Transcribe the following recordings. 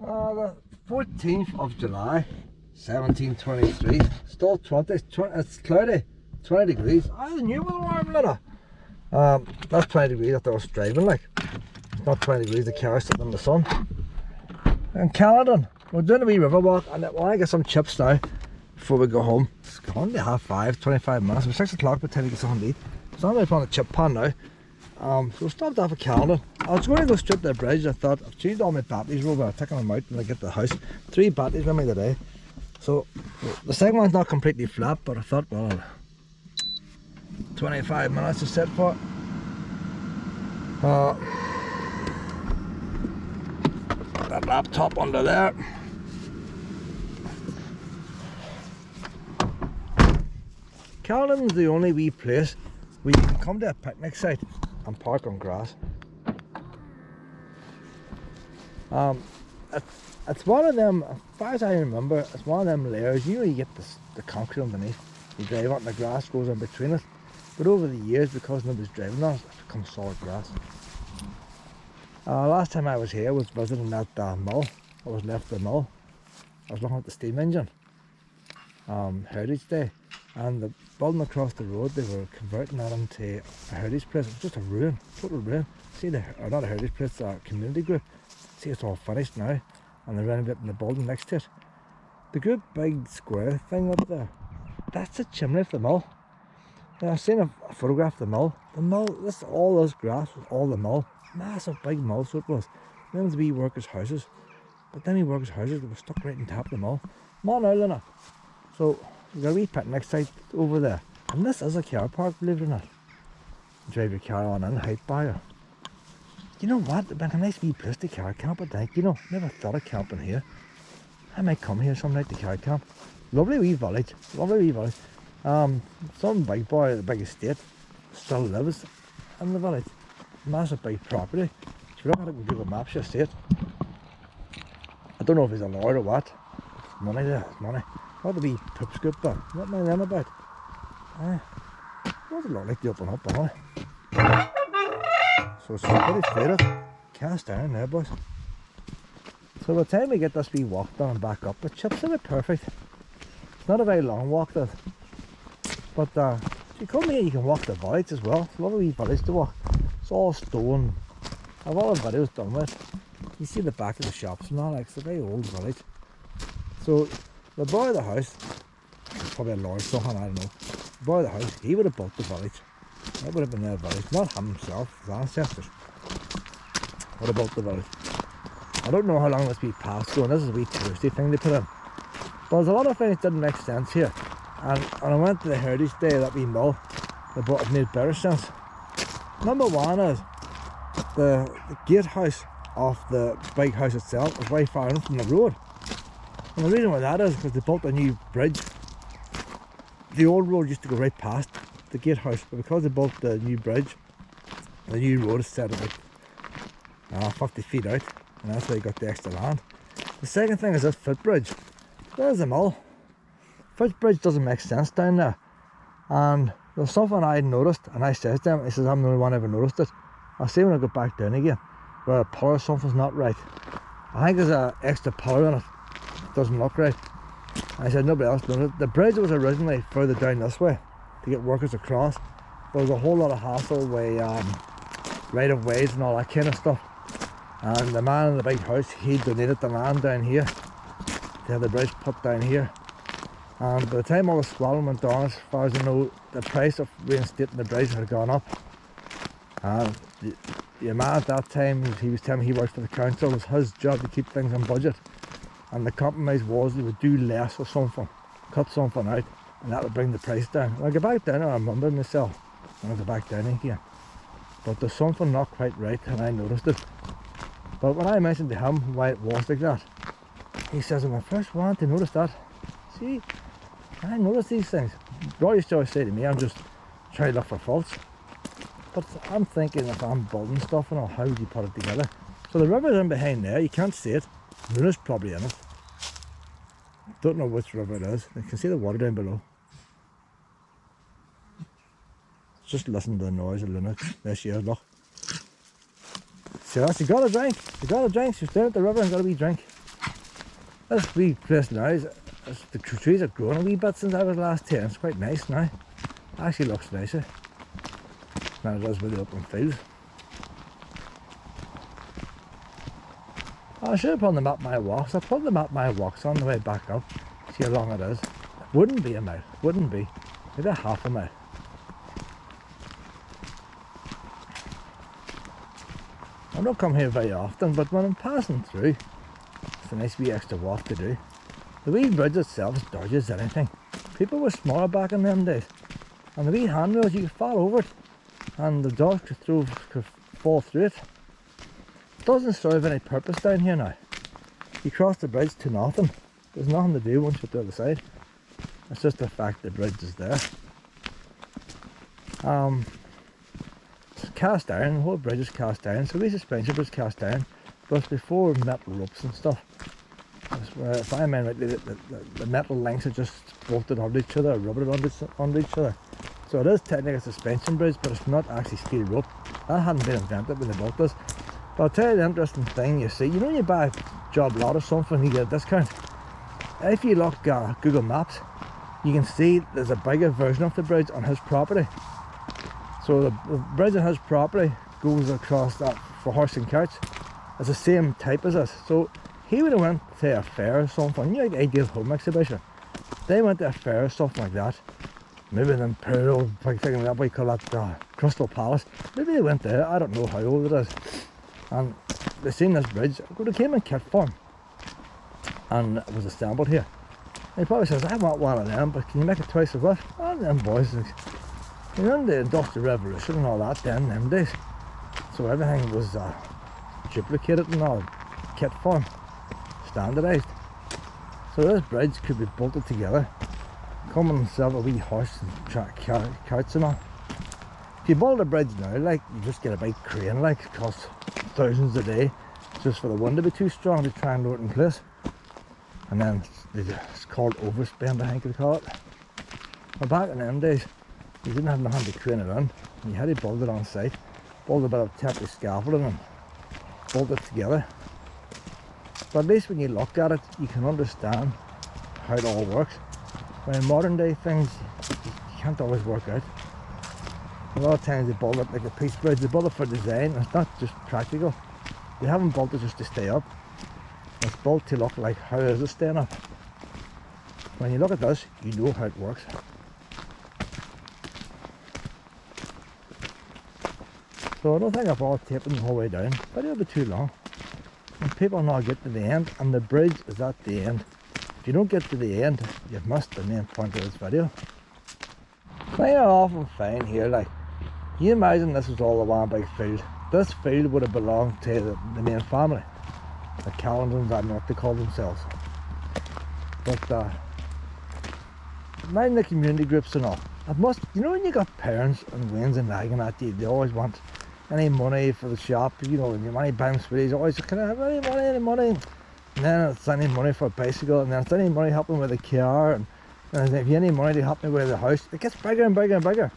The 14th of July, 1723. Still 20. It's cloudy. 20 degrees. I knew it was warm, little. That's 20 degrees after I was driving, like. It's not 20 degrees, the car sitting in the sun. And Caledon, we're doing a wee river walk, and I want to get some chips now before we go home. It's only 5:30, 25 minutes. It's 6 o'clock by the time we get something to eat. So I'm going to put on the chip pan now. So we stopped off at Caledon. I was going to go straight to the bridge. I thought I've changed all my batteries over. I've taken them out when I get to the house. 3 batteries with me today. So the second one's not completely flat, but I thought, well, 25 minutes to sit for it. That laptop under there. Caledon's the only wee place where you can come to a picnic site and park on grass. It's one of them, as far as I remember, it's one of them layers. You know, you get the concrete underneath, you drive on, the grass goes in between it. But over the years, because nobody's driving on it, it's become solid grass. Last time I was here, I was visiting that mill. I was left the mill. I was looking at the steam engine, Heritage Day, and the building across the road, they were converting that into a heritage place. It was just a ruin, total ruin. See, or not a heritage place, a community group. See, it's all finished now, and they're renovating the building next to it. The good big square thing up there, that's the chimney of the mill. Now, I've seen a photograph of the mill. The mill, all this grass was all the mill. Massive big mill, so it was. Them was the wee workers' houses. But them wee workers' houses, they were stuck right on top of the mill. Come on now, Lena. So, there's a wee picnic site over there. And this is a car park, believe it or not. You drive your car on in, height barrier. You know what? It'd be a nice wee place to car camp at night. You know, never thought of camping here. I might come here some night to car camp. Lovely wee village. Lovely wee village. Some big boy at the big estate still lives in the village. Massive big property. If you look at it with Google Maps, you'll see it. I don't know if he's a lord or what. It's money there, it's money. What the wee poop scoop there? What am I them about? What does it look like to open up, anyway? So it's pretty faded. Cast iron there, boys. So by the time we get this wee walk done and back up, the chips are perfect. It's not a very long walk, though. But if you come here, you can walk the village as well. It's a lovely wee village to walk. It's all stone. I've all the videos done with. You see the back of the shops and all, like, it's a very old village. So the boy of the house, probably a lord something, I don't know. The boy of the house, he would have built the village. That would have been their village, not him himself, his ancestors would have built the village. I don't know how long this wee path's going. This is a wee touristy thing they put in. But there's a lot of things that didn't make sense here. And when I went to the Heritage Day, that wee mill, it made better sense. Number one is the gatehouse of the big house itself is very far in from the road. And the reason why that is because they built a new bridge. The old road used to go right past the gatehouse, but because they built the new bridge, the new road is set about 50 feet out, and that's why you got the extra land. The second thing is this footbridge. There's the mill. Footbridge doesn't make sense down there, and there's something I noticed, and I says to him, he says, I'm the only one ever noticed it. I'll see when I go back down again, where a pillar or something's not right. I think there's an extra pillar on it. It doesn't look right. I said nobody else noticed it. The bridge was originally further down this way to get workers across. There was a whole lot of hassle with right of ways and all that kind of stuff. And the man in the big house, he donated the land down here to have the bridge put down here. And by the time all the squalling went on, as far as I know, the price of reinstating the bridge had gone up. And the man at that time, he was telling me he worked for the council, it was his job to keep things on budget. And the compromise was they would do less or something, cut something out, and that would bring the price down. When I go back down, I remember myself when I go back down again. But there's something not quite right, and I noticed it. But when I mentioned to him why it was like that, he says, I'm the first one to notice that. See, I notice these things. Roy used to always say to me, I'm just trying to look for faults. But I'm thinking if I'm building stuff and all, how would you put it together? So the river's in behind there, you can't see it. The moon is probably in it. Don't know which river it is. You can see the water down below. Just listen to the noise of Luna. There she is, look. So she got a drink. She got a drink. She's down at the river and got a wee drink. This wee place now, the trees have grown a wee bit since I was last here. It's quite nice now. Actually looks nicer than it does with the open fields. I should have put on the map my walks. I put the map my walks on the way back up. See how long it is. It wouldn't be a mile. Wouldn't be. Maybe half a mile. I don't come here very often, but when I'm passing through, it's a nice wee extra walk to do. The wee bridge itself is dodgy as anything. People were smaller back in them days. And the wee handrails, you could fall over it. And the dogs could fall through it. It doesn't serve any purpose down here now. You cross the bridge to nothing. There's nothing to do once you're to the other side. It's just the fact the bridge is there. It's cast iron, the whole bridge is cast iron. So the suspension bridge is cast iron. But before metal ropes and stuff. If I remember rightly, the metal lengths are just bolted onto each other, or rubbered onto each other. So it is technically a suspension bridge, but it's not actually steel rope. That hadn't been invented when they built this. But I'll tell you the interesting thing you see. You know when you buy a job lot or something, you get a discount. If you look at Google Maps, you can see there's a bigger version of the bridge on his property. So the bridge on his property goes across that for horse and carts. It's the same type as this. So he would have went to a fair or something, you know, like Ideal Home Exhibition. They went to a fair or something like that. Maybe an Imperial, like thinking that we call that Crystal Palace. Maybe they went there, I don't know how old it is. And they seen this bridge, it came in kit form. And it was assembled here. And he probably says, I want one of them, but can you make it twice as what? And them boys, you know, in the Industrial Revolution and all that then, them days. So everything was duplicated and all, kit form, standardised. So this bridge could be bolted together, coming and sell a wee horse and carts and all. If you build a bridge now, like, you just get a big crane, like, it costs thousands a day, just for the wind to be too strong to try and lower it in place. And then it's called overspend, I think they call it. But back in them days, you didn't have nothing to crane it in. You had to build it on site, build a bit of temporary scaffolding and bolt it together. But at least when you look at it, you can understand how it all works. When in modern day things, you can't always work out. A lot of times they build it like a peace bridge, they build it for design, and it's not just practical. They haven't built it just to stay up. It's built to look like, how is it staying up? When you look at this, you know how it works. So I don't think I've all taping the whole way down, but it'll be too long. And people now get to the end, and the bridge is at the end. If you don't get to the end, you've missed the main point of this video. Thing I often find here, like, can you imagine this was all the one big field? This field would have belonged to the main family. The Caledons, I don't know what they call themselves. But mind the community groups and all. It must, you know, when you got parents and wains and nagging at you, they always want any money for the shop, you know, and your money buying sweeties, always, can I have any money? And then it's any money for a bicycle, and then it's any money helping with the car, and if you have any money to help me with the house, it gets bigger and bigger and bigger.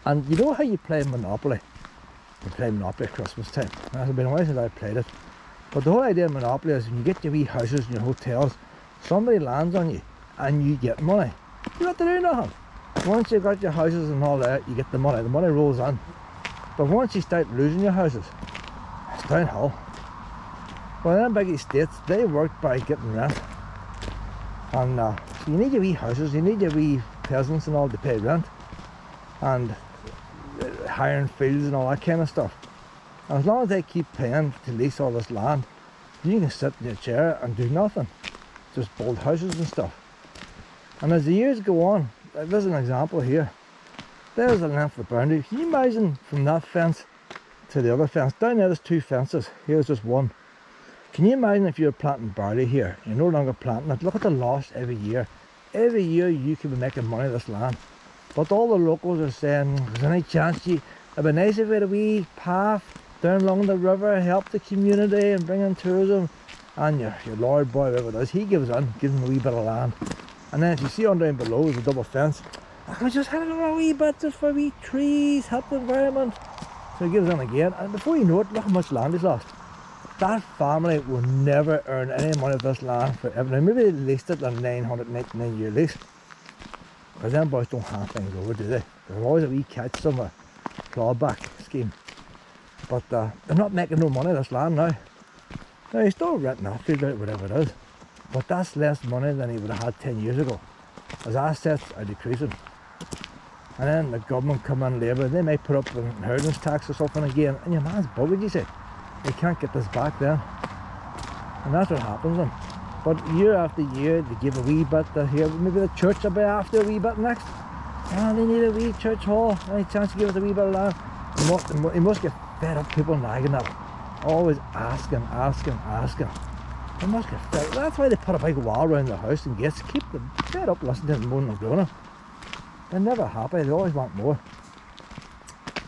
And you know how you play Monopoly? You play Monopoly at Christmas time. It's been a while since I played it. But the whole idea of Monopoly is when you get your wee houses and your hotels, somebody lands on you and you get money. You don't have to do nothing. Once you've got your houses and all that, you get the money rolls on. But once you start losing your houses, it's downhill. Well, them big estates, they work by getting rent. And so you need your wee houses, you need your wee peasants and all to pay rent. And hiring fields and all that kind of stuff. And as long as they keep paying to lease all this land, you can sit in your chair and do nothing. Just build houses and stuff. And as the years go on, there's an example here. There's the length of the boundary. Can you imagine from that fence to the other fence? Down there there's two fences, here's just one. Can you imagine if you're planting barley here, you're no longer planting it, look at the loss every year. Every year you could be making money on this land. But all the locals are saying, there's any chance it'd be nice if we had a wee path down along the river, help the community and bring in tourism. And your Lord boy, whoever it is, he gives them a wee bit of land. And then if you see on down below, there's a double fence. I could just have it a wee bit just for wee trees, help the environment. So he gives them again, and before you know it, look how much land he's lost. that family will never earn any money of this land forever. Now, maybe they leased it on a 999-year lease. Because them boys don't hand things over, do they? There's always a wee catch somewhere. Clawback scheme. But they're not making no money this land now. Now he's still renting that field out, whatever it is. But that's less money than he would have had 10 years ago. His assets are decreasing. And then the government come in Labour, they may put up an inheritance tax or something again, and your man's buggered, you see. They can't get this back then. And that's what happens then. But year after year, they give a wee bit here. Maybe the church will be after a wee bit next. Oh, they need a wee church hall. Any chance to give us a wee bit of land? He must get fed up, people nagging at him. Always asking. They must get fed up. That's why they put a big wall around the house and gates. Keep them fed up listening to them moaning and groaning. They're never happy, they always want more.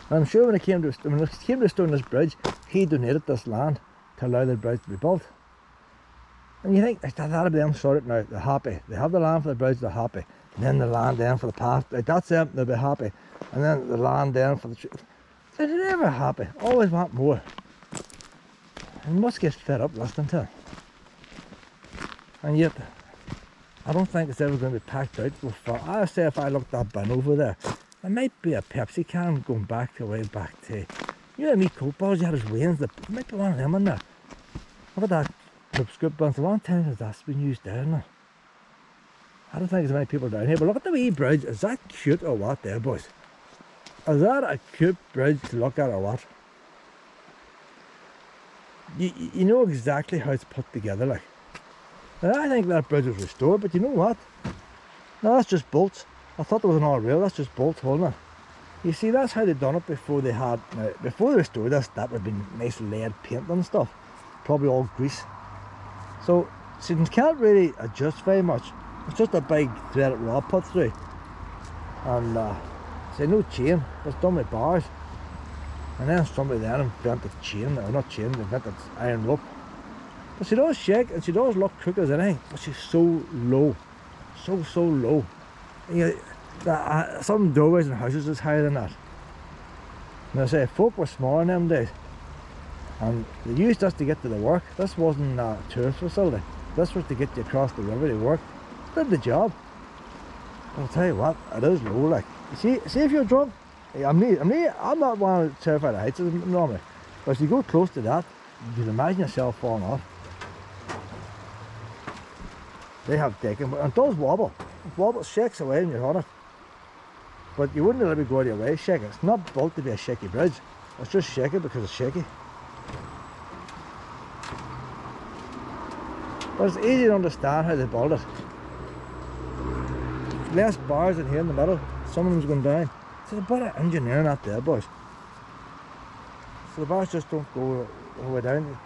And I'm sure when it came to restoring this bridge, he donated this land to allow the bridge to be built. And you think, that'll be them sorted now, they're happy. They have the land for the bridge, they're happy. And then the land then for the path, that's them, they'll be happy. And then the land then for the tree. They're never happy, always want more. And must get fed up listening to him. And yet, I don't think it's ever going to be packed out before. I say if I look at that bin over there might be a Pepsi can going back to way back to, you know, me Coke bottles you had as Wayne's, there might be one of them in there. Look at that script bin, it's a long time since that's been used down there. I don't think there's many people down here, but look at the wee bridge. Is that cute or what there, boys? Is that a cute bridge to look at or what? You know exactly how it's put together, like. Now, I think that bridge was restored, but you know what? No, that's just bolts. I thought there was an all rail, that's just bolts holding it. You see, that's how they done it before they had, before they restored this, that would have been nice lead paint and stuff. Probably all grease. So you can't really adjust very much. It's just a big threaded rod put through. And, say no chain, it's done with bars. And then somebody then invented chain, or not chain, they invented iron rope. But she does shake and she does look crooked as anything, but she's so low. So low. You know, some doorways and houses is higher than that. And I say, folk were small in them days. And they used this to get to the work. This wasn't a tourist facility. This was to get you across the river to work. Did the job. But I'll tell you what, it is low, like. You see if you're drunk, I'm not one terrified of heights normally. But if you go close to that, you can imagine yourself falling off. They have taken, and it does wobble. It wobbles, shakes away when you're on it. But you wouldn't let it go out of your way shaking. It's not built to be a shaky bridge. It's just shaky because it's shaky. But it's easy to understand how they built it. Less bars in here in the middle. Some of them's going down. So there's a bit of engineering out there, boys. So the bars just don't go all the way down.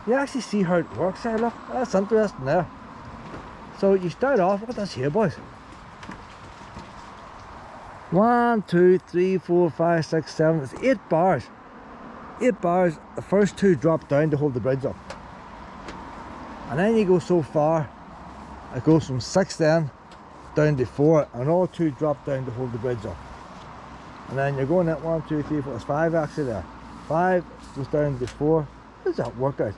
You actually see how it works. Hey, look, that's interesting there. So you start off, look at this here, boys. 1, 2, 3, 4, 5, 6, 7, it's 8 bars. 8 bars, the first 2 drop down to hold the bridge up. And then you go so far, it goes from 6 then down to 4, and all 2 drop down to hold the bridge up. And then you're going at 1, 2, 3, 4, there's 5 actually there. 5 goes down to 4. How does that work out?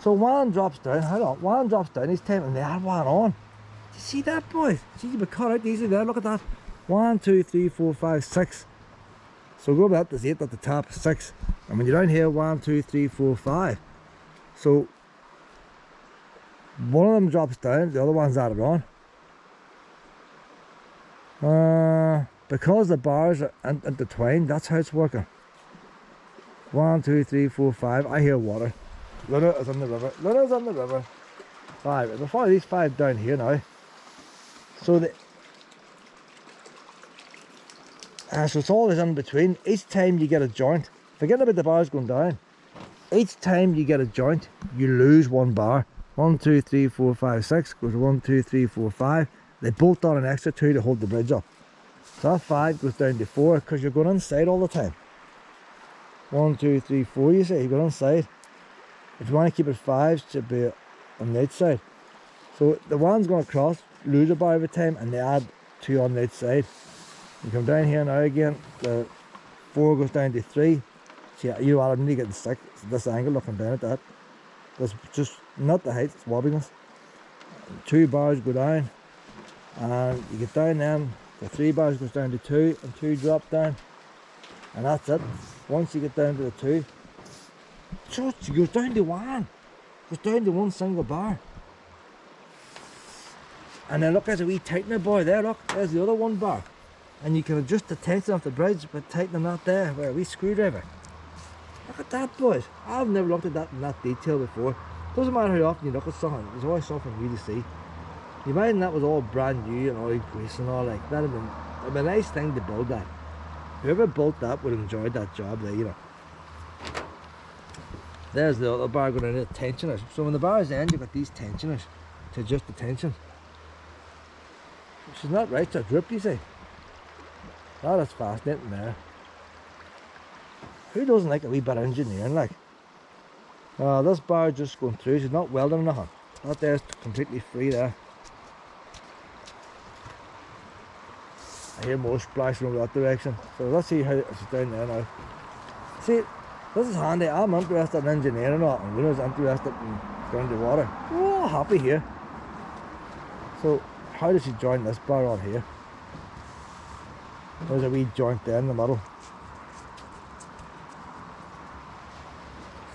So 1 drops down, hold on, 1 drops down each time and they add 1 on. Do you see that, boys? See, you can cut out easily there, look at that. 1, 2, 3, 4, 5, 6. So go back, there's 8 at the top, 6. And when you're down here, 1, 2, 3, 4, 5. So one of them drops down, the other one's added on. Because the bars are intertwined, that's how it's working. 1, 2, 3, 4, 5. I hear water. Luna is on the river. Luna's on the river. 5. We'll follow these 5 down here now. So so it's all this in between. Each time you get a joint, forget about the bars going down. Each time you get a joint, you lose 1 bar. 1, 2, 3, 4, 5, 6 goes 1, 2, 3, 4, 5. They bolt on an extra 2 to hold the bridge up. So that 5 goes down to 4 because you're going inside all the time. 1, 2, 3, 4. You see, you go inside. If you want to keep it 5, it should be on the outside. So the one's going across, lose a bar every time, and they add 2 on the outside. You come down here now again, the 4 goes down to 3. See, you know what, I'm really getting sick. It's this angle looking down at that. That's just not the height, it's wobbliness. 2 bars go down, and you get down then, the 3 bars goes down to 2, and 2 drop down. And that's it. Once you get down to the 2, so it goes down to 1. It goes down to 1 single bar. And then look, there's a wee tightener boy there, look, there's the other 1 bar. And you can adjust the tension of the bridge by tightening that there with a wee screwdriver. Look at that, boys. I've never looked at that in that detail before. Doesn't matter how often you look at something, there's always something new to see. You imagine that was all brand new and oil grease and all, like that'd have been a nice thing to build that. Whoever built that would have enjoyed that job there, you know. There's the other bar going in the tensioners. So when the bars end, you've got these tensioners to adjust the tension. Which is not right, it's a drip, you see. Oh, that's fascinating there. Who doesn't like a wee bit of engineering, like? This bar just going through, she's not welding or nothing. That there's completely free there. I hear more splashing over that direction. So let's see how it's down there now. See, this is handy. I'm interested in engineering and Wino's interested in going to water. We're all happy here. So how does she join this bar on here? There's a wee joint there in the middle.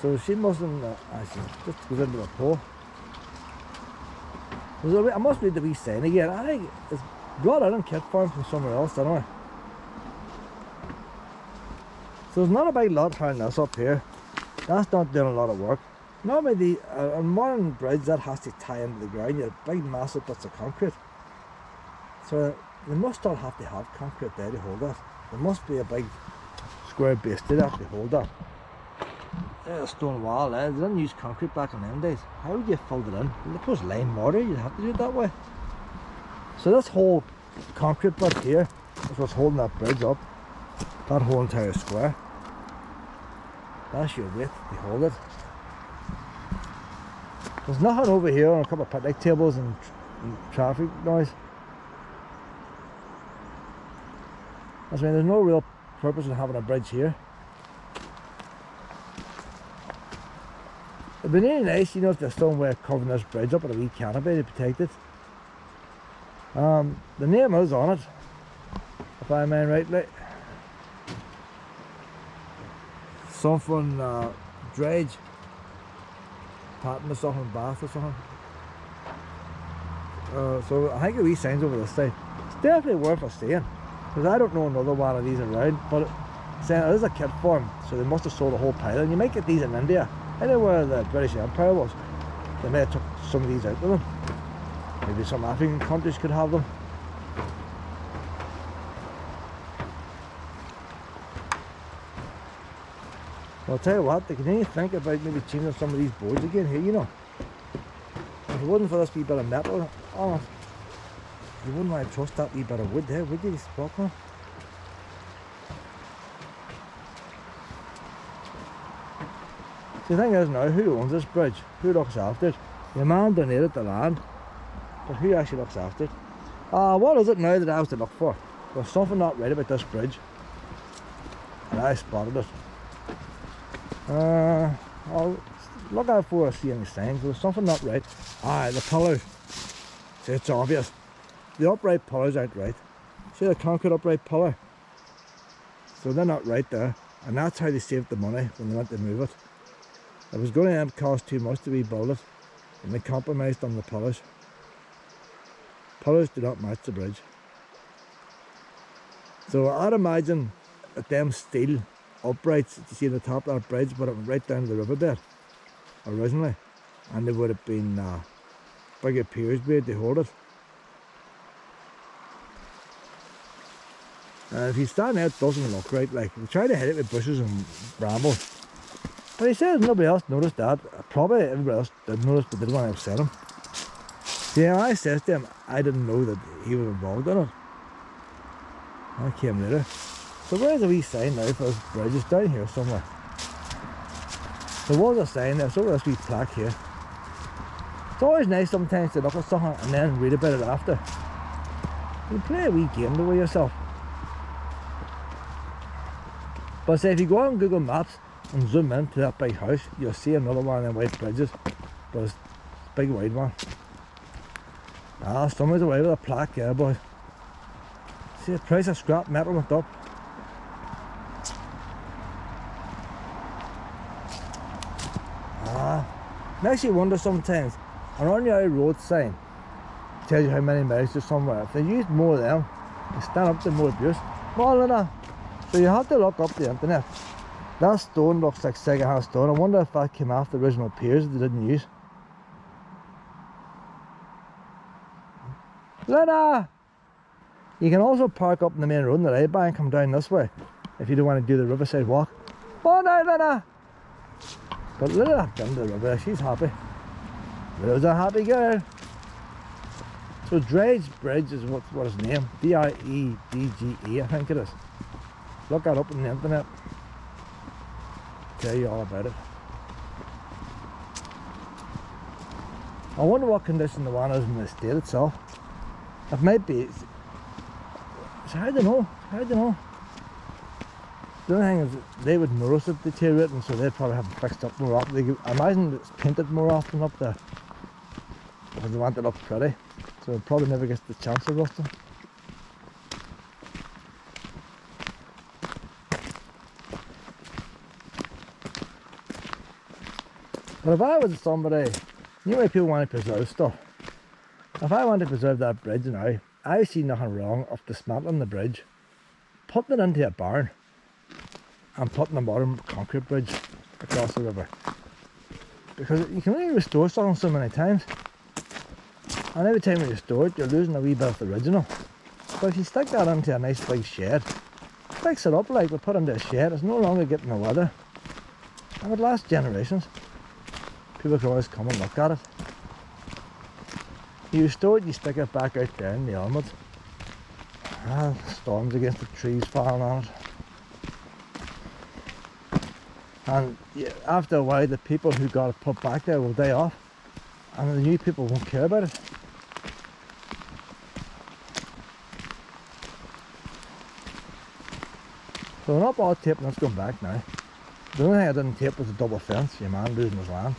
So she mustn't actually just goes into the pole. I must read the wee sign again. I think it's brought out in kit form from somewhere else, anyway. So there's not a big lot around this up here. That's not doing a lot of work. Normally on modern bridge that has to tie into the ground. You have big massive bits of concrete. So they must all have to have concrete there to hold that. There must be a big square base to that to hold that. There's a stone wall there. They didn't use concrete back in them days. How would you fill it in? Well, suppose lime mortar, you'd have to do it that way. So this whole concrete bit here is what's holding that bridge up. That whole entire square. That's your weight to hold it. There's nothing over here on a couple of picnic tables and traffic noise. I mean, there's no real purpose in having a bridge here. It'd be really nice, you know, if there's some way of covering this bridge up with a wee canopy to protect it. The name is on it, if I remember rightly. Something Dredge, patent or something, bath or something. So I think the wee signs over this side. It's definitely worth a seeing, because I don't know another one of these around, but saying it is a kit form, so they must have sold a whole pile. And you might get these in India, anywhere the British Empire was. They may have took some of these out with them. Maybe some African countries could have them. Well, I'll tell you what, they can only think about maybe changing some of these boards again here, you know. If it wasn't for this wee bit of metal on it, you wouldn't want to trust that wee bit of wood there, would you? This block one. So the thing is now, who owns this bridge? Who looks after it? The man donated the land, but who actually looks after it? What is it now that I have to look for? There's something not right about this bridge, and I spotted it. I'll look out for see any signs. There's something not right. The pillars. See, it's obvious. The upright pillars aren't right. See the concrete upright pillar? So they're not right there, and that's how they saved the money when they went to move it. It was going to cost too much to rebuild it, and they compromised on the pillars. Pillars do not match the bridge. So I'd imagine that them steel uprights that you see on the top of that bridge, but it went right down to the riverbed originally, and there would have been bigger piers made to hold it. If you stand there, it doesn't look right. Like, they try to hit it with bushes and brambles. But he says nobody else noticed that. Probably everybody else did notice, but they didn't want to upset him. Yeah, I says to him, I didn't know that he was involved in it. I came later. So where's the wee sign now for this bridge? It's down here somewhere. There was a sign there, so there's this wee plaque here. It's always nice sometimes to look at something and then read about it after. You play a wee game with yourself. But say if you go on Google Maps and zoom into that big house, you'll see another one of them white bridges, but it's a big wide one. Ah, somebody's away with a plaque there, boys. See, the price of scrap metal went up. Makes you wonder sometimes, and on your road sign tells you how many miles to somewhere. If they used more of them, they stand up to more abuse. Well, so you have to look up the internet. That stone looks like second-hand stone. I wonder if that came off the original piers that they didn't use. Lena! You can also park up in the main road in the right by and come down this way if you don't want to do the Riverside Walk. Oh no, Lena! But look at that been to the river, she's happy. There's a happy girl. So Dredge Bridge is what his name, D-R-E-D-G-E, I think it is. Look that up on the internet. Tell you all about it. I wonder what condition the one is in the estate itself. It might be. It's hard to know. It's hard to know. The only thing is they would notice it deteriorating, so they'd probably have it fixed up more often. I imagine it's painted more often up there because they want it up pretty, so it probably never gets the chance of rusting. But if I was somebody, you know, people want to preserve stuff. If I want to preserve that bridge now, I see nothing wrong of dismantling the bridge, putting it into a barn, and putting a modern concrete bridge across the river. Because you can only restore something so many times, and every time you restore it, you're losing a wee bit of the original. But if you stick that into a nice big shed, fix it up like we put into a shed, it's no longer getting the weather, and it lasts generations. People can always come and look at it. You restore it, you stick it back out there in the elements. Storms against the trees falling on it. And after a while, the people who got it put back there will die off, and the new people won't care about it. So we're not all taping, that's going back now. The only thing I didn't tape was a double fence, your man losing his land.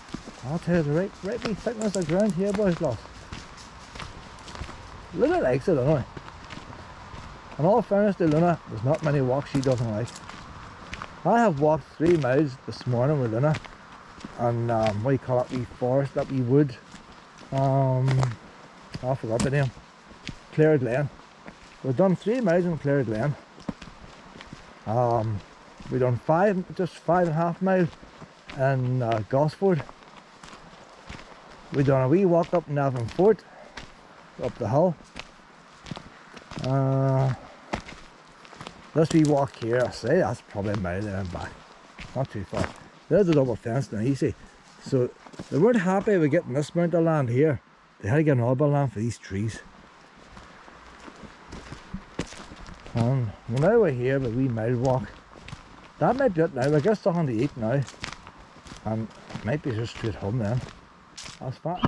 I'll tell you the right wee thickness of ground here, boys, lost. Luna likes it, don't I? In all fairness to Luna, there's not many walks she doesn't like. I have walked 3 miles this morning with Luna, and what do you call it, wee forest, that wee wood. I forgot the name. Clare Glen. We've done 3 miles in Clare Glen. We've done just 5.5 miles in Gosford. We've done a wee walk up in Avon Fort, up the hill. This wee walk here, I say that's probably a mile there and back. Not too far. There's a double fence now, you see. So they weren't happy with getting this amount of land here. They had to get another land for these trees. And now we're here with a wee mile walk. That might be it now. I guess something to eat now. And it might be just straight home then. That's fine.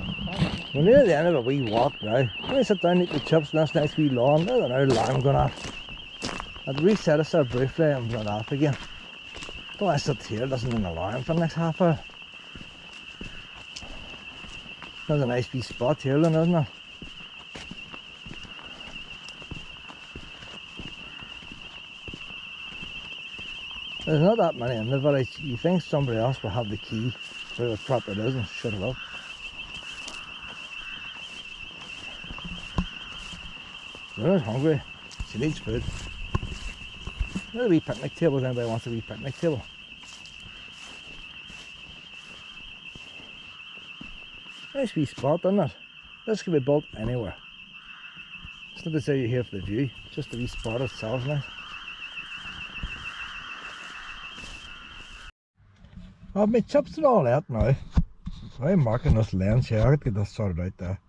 We're near the end of a wee walk now. I'm going to sit down and eat the chips in this nice wee lawn. There's an alarm going off. I'd reset us there briefly and run off again. Don't want to sit here listening to an alarm for the next half hour. There's a nice wee spot here then, isn't it? There's not that many in the village. You think somebody else will have the key where the property is and shut it up. Luna's hungry. She needs food. There's a wee picnic table if anybody wants a wee picnic table. Nice wee spot, isn't it? This could be built anywhere. It's not to say you're here for the view, just the wee spot itself nice. I've made chips and all that now. I'm marking this lens here, I got to get this sorted out there.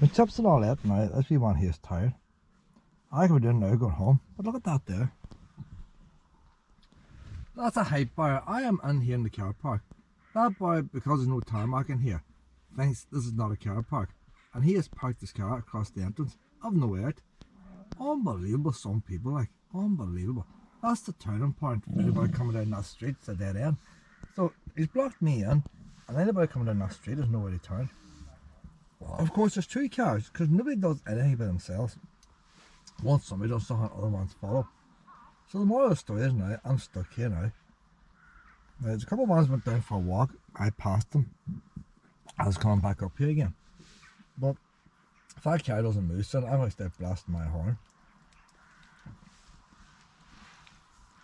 My chips and all that now, this wee one here is tired. I could be doing now going home, but look at that there. That's a hype bar. I am in here in the car park. That boy, because there's no tarmac in here, thinks this is not a car park. And he has parked his car across the entrance. I've nowhere out. Unbelievable, some people like. Unbelievable. That's the turning point for anybody coming down that street. It's a dead end. So he's blocked me in, and anybody coming down that street has nowhere to turn. Of course, there's two cars because nobody does anything by themselves. Once somebody does something, other ones follow. So the moral of the story is now I'm stuck here now. There's a couple of ones went down for a walk. I passed them. I was coming back up here again. But if that car doesn't move soon, I might start blasting my horn.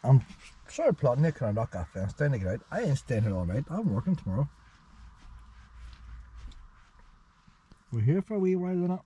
I'm sort of plotting it. Can I knock that fence down to get out? I ain't staying here all night. I'm working tomorrow. We're here for a wee while, isn't it?